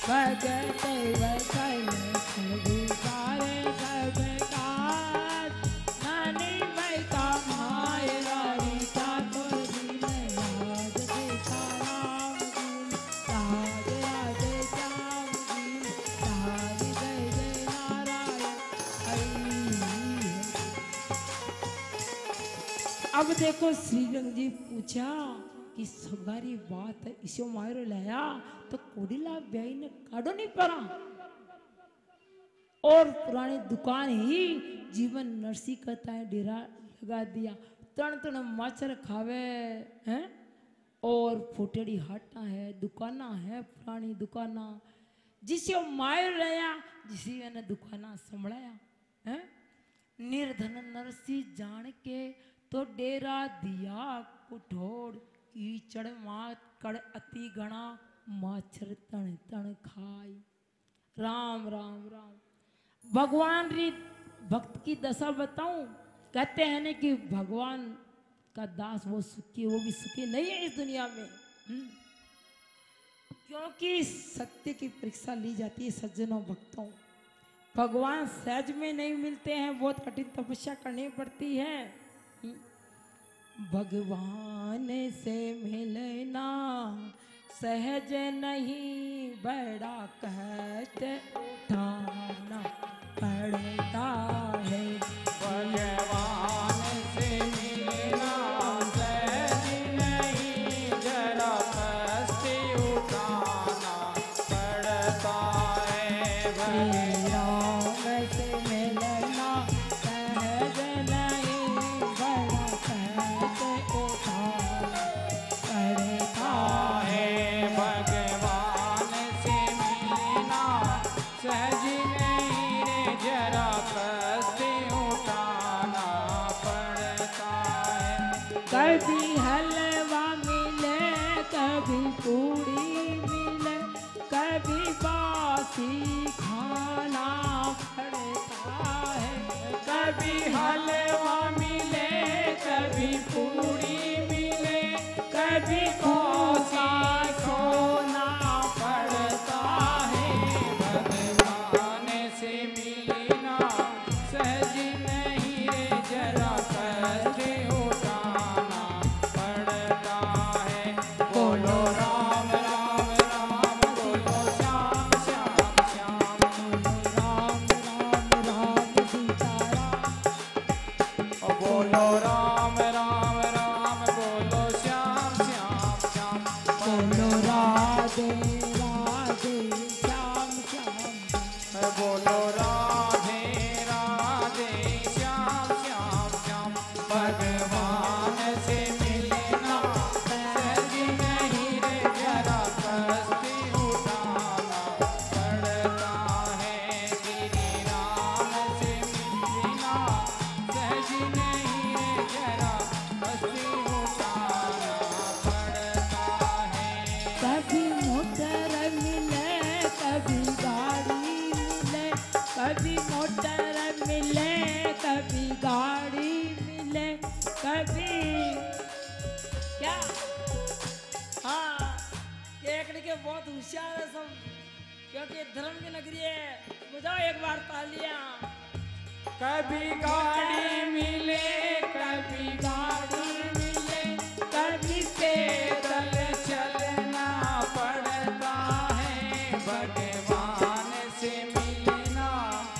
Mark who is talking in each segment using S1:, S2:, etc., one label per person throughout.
S1: भगत वसल प्रभु सारे सब काज नानी भाई का माय रानी ठाकुर जी ने याद सीता राम जी राज राधे श्याम जी राज जय जय नारायण हरि। अब देखो श्रीरंग जी पूछा कि सगारी बात इसो मायरो लाया तो कोडिला ब्याई ने काढ़ो नहीं पड़ा और पुरानी दुकान ही जीवन नरसी कहता है डेरा लगा दिया तन तन माचर खावे हैं और फुटेड़ी हाटा है दुकाना है पुरानी दुकाना जिसे मायर लाया जिसे ने दुकाना संभलाया हैं निर्धन नरसी जान के तो डेरा दिया कुठोड़ कीचड़ मात कड़ अति गणा माछर तण तण खाई। राम राम राम। भगवान री भक्त की दशा बताऊं कहते हैं ना कि भगवान का दास वो सुखी वो भी सुखी नहीं है इस दुनिया में क्योंकि सत्य की परीक्षा ली जाती है सज्जनों भक्तों। भगवान सहज में नहीं मिलते हैं बहुत कठिन तपस्या करनी पड़ती है। भगवान से मिलना सहज नहीं बड़ा कष्ट उठाना पड़ता है।
S2: भगवान से मिलना सहज नहीं जरा कष्ट उठाना पड़ता है।
S1: राम से मिलना सहज नहीं बड़ा कष्ट उठाना पड़ता
S2: है। भगवान से मिलना सहज नहीं रे जरा कष्ट उठाना पड़ता है।
S1: कभी हलवा मिले कभी पूड़ी मिले कभी बासी खाना पड़ता है।
S2: कभी हलवा मिले कभी पूरी मिले कभी कोसा सोना पड़ता है। भगवान से मिलना सहज नहीं रे जरा कष्ट उठाना पड़ता है। बोलो राम राम राम बोलो श्याम श्याम श्याम
S1: राम राम राम सीताराम
S2: बोलो राम राम राम बोलो श्याम श्याम श्याम
S1: बोलो राधे राधे श्याम श्याम
S2: बोलो राधे राधे श्याम श्याम श्याम। भगवान से मिलना सहज नहीं रे जरा कष्ट उठाना पड़ता है। श्री राम से मिलना सहज नहीं रे जरा कष्ट उठाना पड़ता है।
S1: कभी मोटर मिले कभी गाड़ी मिले कभी मोटर मिले कभी गाड़ी मिले कभी क्या हाँ केकड़ी के बहुत होशियार है सब क्योंकि धर्म की नगरी है। बुझाओ एक बार तालियां।
S2: कभी गाड़ी मिले कभी गाड़ी मिले कभी पैदल चलना पड़ता है। भगवान से मिलना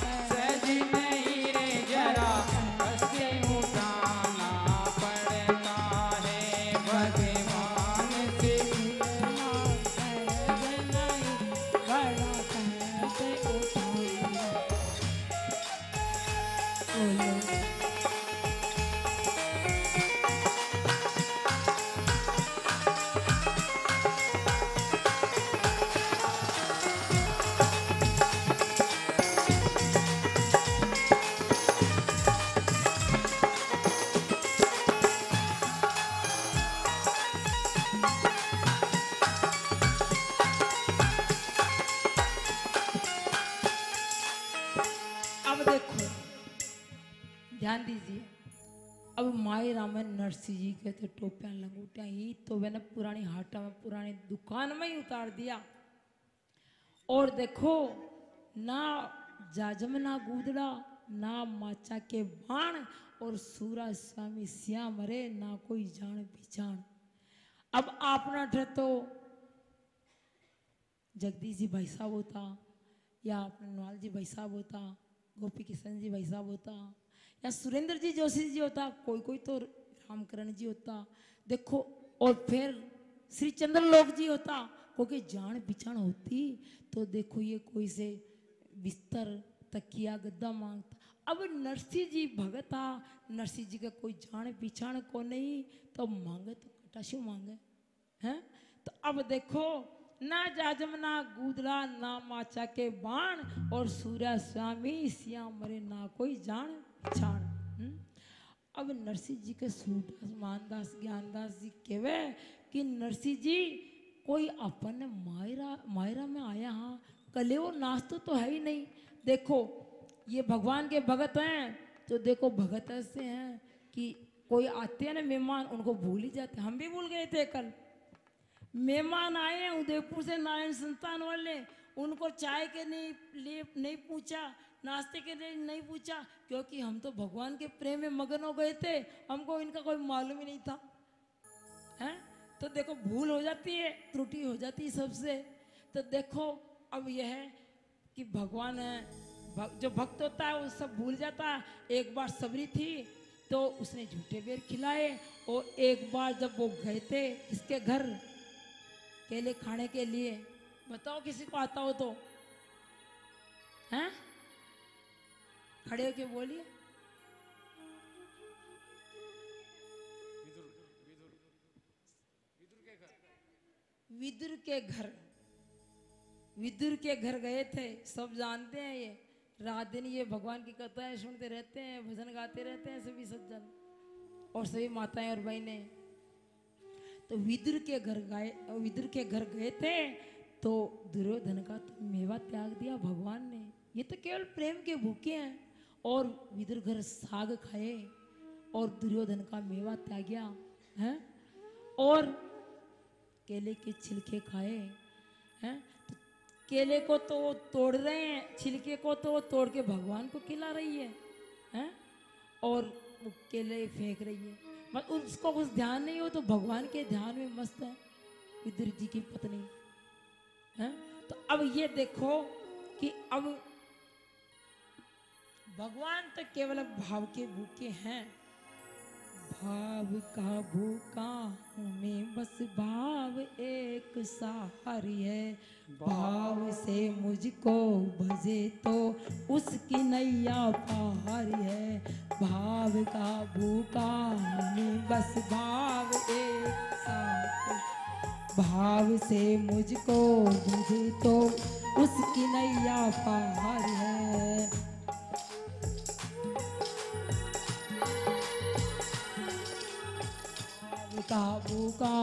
S2: सहज नहीं रे जरा कष्ट उठाना पड़ता है। भगवान से
S1: मिलना सहज नहीं बड़ा कष्ट उठाना। बोलो अब देखो ध्यान दीजिए। अब माई रामन नरसिंह जी के तो टोपियां लंगोटियां ही तो मैंने पुरानी हाटा में पुरानी दुकान में ही उतार दिया और देखो ना जाजम ना गूदड़ा ना माचा के बाण और सूरा स्वामी श्याम रे ना कोई जान पहचान। अब आपना डर तो जगदीश जी भाई साहब होता या अपने नवाल जी भाई साहब होता, गोपी किशन जी भाई साहब होता या सुरेंद्र जी जोशी जी होता, कोई कोई तो रामकरण जी होता। देखो और फिर श्री चंद्रलोक जी होता, क्योंकि जान पहचान होती तो देखो ये कोई से बिस्तर तकिया गद्दा मांगता। अब नरसिंह जी भगता, नरसिंह जी का कोई जान पहचान को नहीं तो मांगे तो कटाशु मांगे हैं। तो अब देखो ना जाजम ना गूदड़ा ना माचा के बाण और सूर्य स्वामी श्याम मरे ना कोई जान पहचान। अब नरसिंह जी के सूरदास मानदास ज्ञानदास जी कहवे कि नरसिंह जी कोई अपन मायरा में आया हाँ कले वो नाचतो तो है ही नहीं। देखो ये भगवान के भगत हैं तो देखो भगत ऐसे हैं कि कोई आते हैं ना मेहमान उनको भूल ही जाते। हम भी भूल गए थे कल, मेहमान आए हैं उदयपुर से नारायण संस्थान वाले, उनको चाय के लिए नहीं पूछा, नाश्ते के लिए नहीं पूछा, क्योंकि हम तो भगवान के प्रेम में मगन हो गए थे, हमको इनका कोई मालूम ही नहीं था हैं। तो देखो भूल हो जाती है, त्रुटि हो जाती है सबसे। तो देखो अब यह है कि भगवान है, जो भक्त होता है वो सब भूल जाता है। एक बार सबरी थी तो उसने झूठे बेर खिलाए, और एक बार जब वो गए थे इसके घर केले खाने के लिए, बताओ किसी को आता हो तो हैं, खड़े होके बोलिए। विदुर के घर, विदुर के घर गए थे, सब जानते हैं। ये रात दिन ये भगवान की कथाएं सुनते रहते हैं, भजन गाते रहते हैं सभी सज्जन और सभी माताएं और बहनें। तो विदुर के घर गए, विदुर के घर गए थे तो दुर्योधन का तो मेवा त्याग दिया भगवान ने। ये तो केवल प्रेम के भूखे हैं। और विदुर घर साग खाए और दुर्योधन का मेवा त्याग्या है, और केले के छिलके खाए हैं। तो केले को तो तोड़ रहे हैं, छिलके को तो तोड़ के भगवान को खिला रही है और वो केले फेंक रही है। बस उसको कुछ ध्यान नहीं हो तो भगवान के ध्यान में मस्त है विदुर जी की पत्नी है। तो अब ये देखो कि अब भगवान तो केवल भाव के भूखे हैं। भाव का भूखा हूँ मैं बस भाव एक सहारी है, भाव से मुझको भजे तो उसकी नैया पार है। भाव का भूखा हूँ मैं बस भाव एक सहारी, भाव से मुझको भजे तो उसकी नैया पार है। काबू का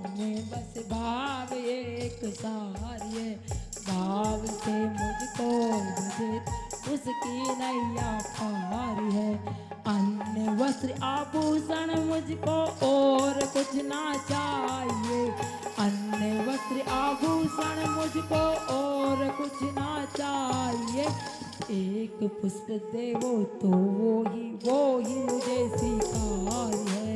S1: में बस भाव एक सहारी है, भाव से मुझको भजे उसकी नैया पार है। अन्य वस्त्र आभूषण मुझको और कुछ ना चाहिए, अन्य वस्त्र आभूषण मुझको और कुछ ना चाहिए। एक पुष्प देवो तो वो ही मुझे स्वीकार है।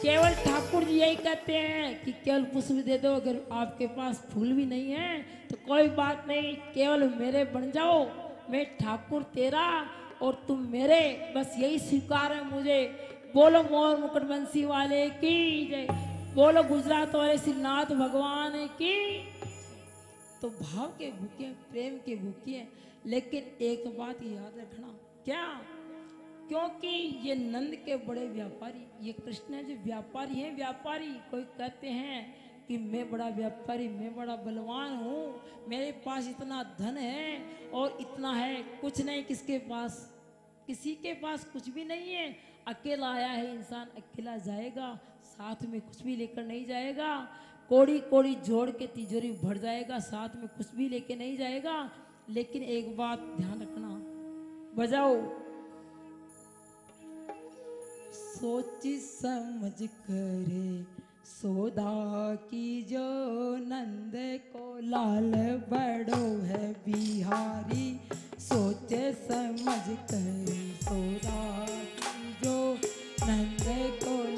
S1: केवल ठाकुर जी यही कहते हैं कि केवल पुष्प दे दो, अगर आपके पास फूल भी नहीं है तो कोई बात नहीं, केवल मेरे बन जाओ, मैं ठाकुर तेरा और तुम मेरे, बस यही स्वीकार है मुझे। बोलो मोर मुकुट बंसी वाले की जय, बोलो गुजरात वाले श्रीनाथ भगवान की। तो भाव के भूखे, प्रेम के भूखे, लेकिन एक बात याद रखना, क्या, क्योंकि ये नंद के बड़े व्यापारी, ये कृष्ण है जो व्यापारी हैं। व्यापारी कोई कहते हैं कि मैं बड़ा व्यापारी, मैं बड़ा बलवान हूँ, मेरे पास इतना धन है और इतना है, कुछ नहीं किसके पास, किसी के पास कुछ भी नहीं है। अकेला आया है इंसान, अकेला जाएगा, साथ में कुछ भी लेकर नहीं जाएगा। कोड़ी कोड़ी जोड़ के तिजोरी भर जाएगा, साथ में कुछ भी लेके नहीं जाएगा। लेकिन एक बात ध्यान रखना, बजाओ। सोच समझ करे सोदा की जो नंद को लाल बड़ो है बिहारी, सोचे समझ कर। सोदा की जो नंद को